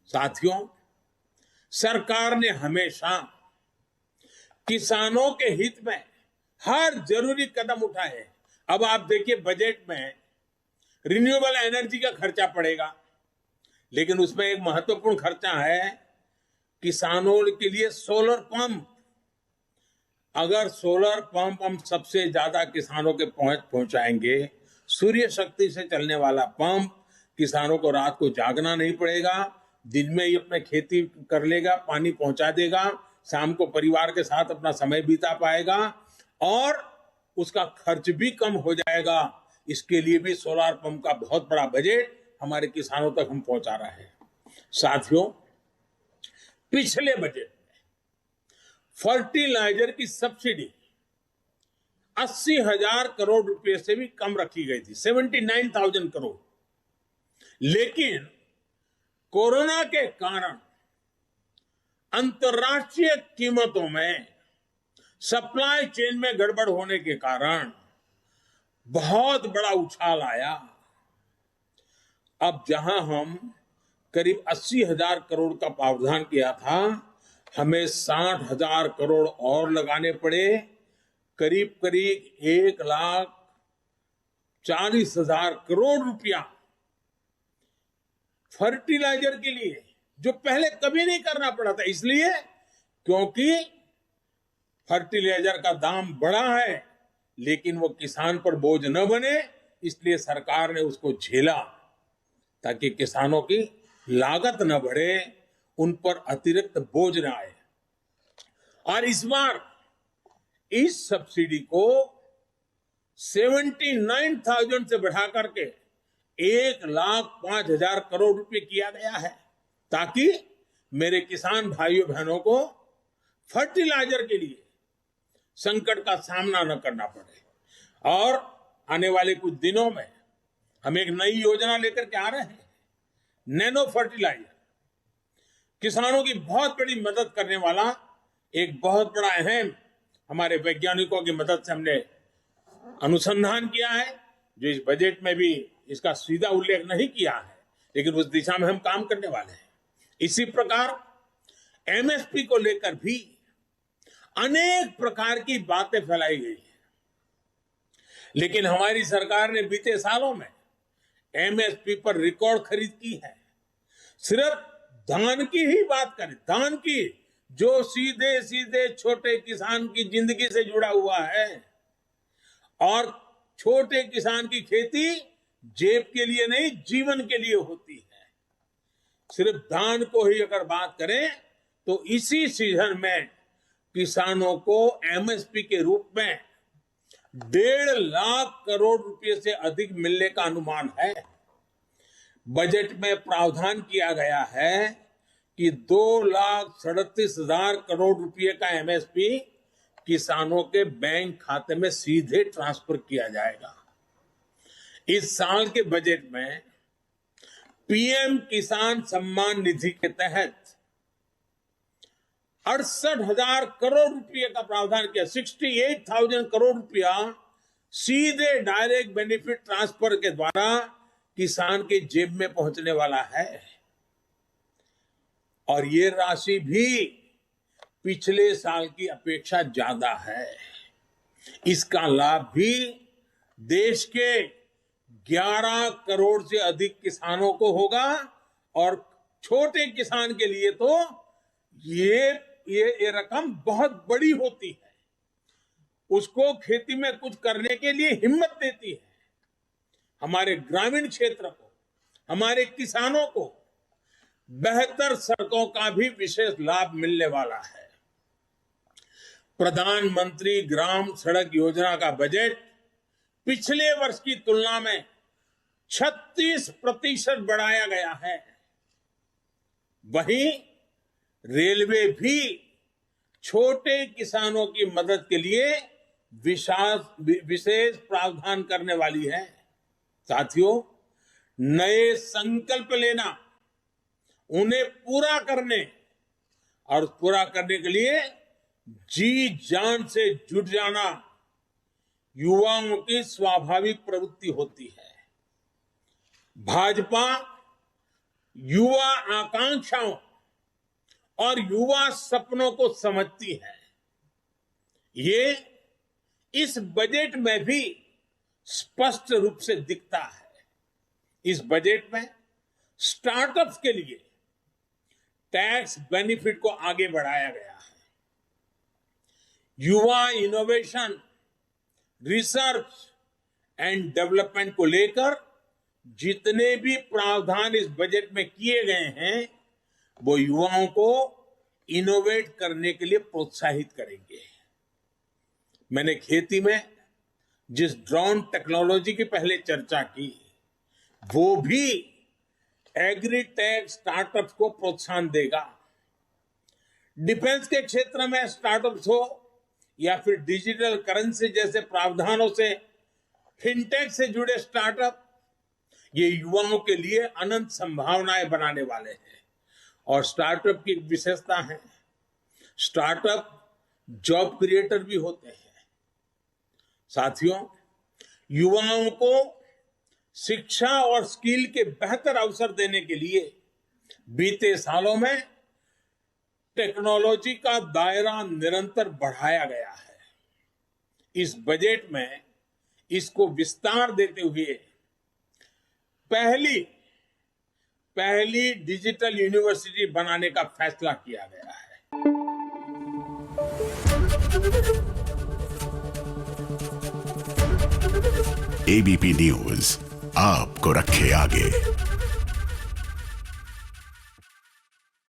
साथियों, सरकार ने हमेशा किसानों के हित में हर जरूरी कदम उठाए। अब आप देखिए, बजट में रिन्यूएबल एनर्जी का खर्चा पड़ेगा, लेकिन उसमें एक महत्वपूर्ण खर्चा है किसानों के लिए सोलर पंप। अगर सोलर पंप हम सबसे ज्यादा किसानों के पहुंचाएंगे, सूर्य शक्ति से चलने वाला पंप, किसानों को रात को जागना नहीं पड़ेगा, दिन में ही अपने खेती कर लेगा, पानी पहुंचा देगा, शाम को परिवार के साथ अपना समय बिता पाएगा और उसका खर्च भी कम हो जाएगा। इसके लिए भी सोलर पंप का बहुत बड़ा बजट हमारे किसानों तक हम पहुंचा रहे हैं। साथियों, पिछले बजट में फर्टिलाइजर की सब्सिडी 80,000 करोड़ रुपए से भी कम रखी गई थी, 79,000 करोड़। लेकिन कोरोना के कारण अंतर्राष्ट्रीय कीमतों में सप्लाई चेन में गड़बड़ होने के कारण बहुत बड़ा उछाल आया। अब जहां हम करीब 80,000 करोड़ का प्रावधान किया था, हमें 60,000 करोड़ और लगाने पड़े। करीब करीब 1,40,000 करोड़ रुपया फर्टिलाइजर के लिए, जो पहले कभी नहीं करना पड़ा था। इसलिए क्योंकि फर्टिलाइजर का दाम बढ़ा है, लेकिन वो किसान पर बोझ न बने, इसलिए सरकार ने उसको झेला ताकि किसानों की लागत न बढ़े, उन पर अतिरिक्त बोझ न आए। और इस बार इस सब्सिडी को 79,000 से बढ़ा करके 1,05,000 करोड़ रुपए किया गया है, ताकि मेरे किसान भाइयों बहनों को फर्टिलाइजर के लिए संकट का सामना न करना पड़े। और आने वाले कुछ दिनों में हम एक नई योजना लेकर के आ रहे हैं, नैनो फर्टिलाइजर। किसानों की बहुत बड़ी मदद करने वाला एक बहुत बड़ा अहम, हमारे वैज्ञानिकों की मदद से हमने अनुसंधान किया है, जो इस बजट में भी इसका सीधा उल्लेख नहीं किया है, लेकिन उस दिशा में हम काम करने वाले हैं। इसी प्रकार एमएसपी को लेकर भी अनेक प्रकार की बातें फैलाई गई है, लेकिन हमारी सरकार ने बीते सालों में एमएसपी पर रिकॉर्ड खरीद की है। सिर्फ धान की ही बात करें, धान की, जो सीधे सीधे छोटे किसान की जिंदगी से जुड़ा हुआ है, और छोटे किसान की खेती जेब के लिए नहीं, जीवन के लिए होती है। सिर्फ धान को ही अगर बात करें तो इसी सीजन में किसानों को एमएसपी के रूप में 1.5 लाख करोड़ रुपए से अधिक मिलने का अनुमान है। बजट में प्रावधान किया गया है कि 2,37,000 करोड़ रुपए का एमएसपी किसानों के बैंक खाते में सीधे ट्रांसफर किया जाएगा। इस साल के बजट में पीएम किसान सम्मान निधि के तहत 68,000 करोड़ रुपए का प्रावधान किया। 68,000 करोड़ रुपया सीधे डायरेक्ट बेनिफिट ट्रांसफर के द्वारा किसान के जेब में पहुंचने वाला है। और ये राशि भी पिछले साल की अपेक्षा ज्यादा है। इसका लाभ भी देश के 11 करोड़ से अधिक किसानों को होगा, और छोटे किसान के लिए तो ये रकम बहुत बड़ी होती है, उसको खेती में कुछ करने के लिए हिम्मत देती है। हमारे ग्रामीण क्षेत्र को, हमारे किसानों को बेहतर सड़कों का भी विशेष लाभ मिलने वाला है। प्रधानमंत्री ग्राम सड़क योजना का बजट पिछले वर्ष की तुलना में 36% बढ़ाया गया है। वहीं रेलवे भी छोटे किसानों की मदद के लिए विशेष प्रावधान करने वाली है। साथियों, नए संकल्प लेना, उन्हें पूरा करने और पूरा करने के लिए जी जान से जुट जाना युवाओं की स्वाभाविक प्रवृत्ति होती है। भाजपा युवा आकांक्षाओं और युवा सपनों को समझती है। ये इस बजट में भी स्पष्ट रूप से दिखता है। इस बजट में स्टार्टअप्स के लिए टैक्स बेनिफिट को आगे बढ़ाया गया है। युवा इनोवेशन, रिसर्च एंड डेवलपमेंट को लेकर जितने भी प्रावधान इस बजट में किए गए हैं, वो युवाओं को इनोवेट करने के लिए प्रोत्साहित करेंगे। मैंने खेती में जिस ड्रोन टेक्नोलॉजी की पहले चर्चा की, वो भी एग्रीटेक स्टार्टअप्स को प्रोत्साहन देगा। डिफेंस के क्षेत्र में स्टार्टअप्स हो या फिर डिजिटल करेंसी जैसे प्रावधानों से फिनटेक से जुड़े स्टार्टअप, ये युवाओं के लिए अनंत संभावनाएं बनाने वाले हैं। और स्टार्टअप की विशेषता है, स्टार्टअप जॉब क्रिएटर भी होते हैं। साथियों, युवाओं को शिक्षा और स्किल के बेहतर अवसर देने के लिए बीते सालों में टेक्नोलॉजी का दायरा निरंतर बढ़ाया गया है। इस बजट में इसको विस्तार देते हुए पहली डिजिटल यूनिवर्सिटी बनाने का फैसला किया गया है। एबीपी न्यूज आपको रखे आगे।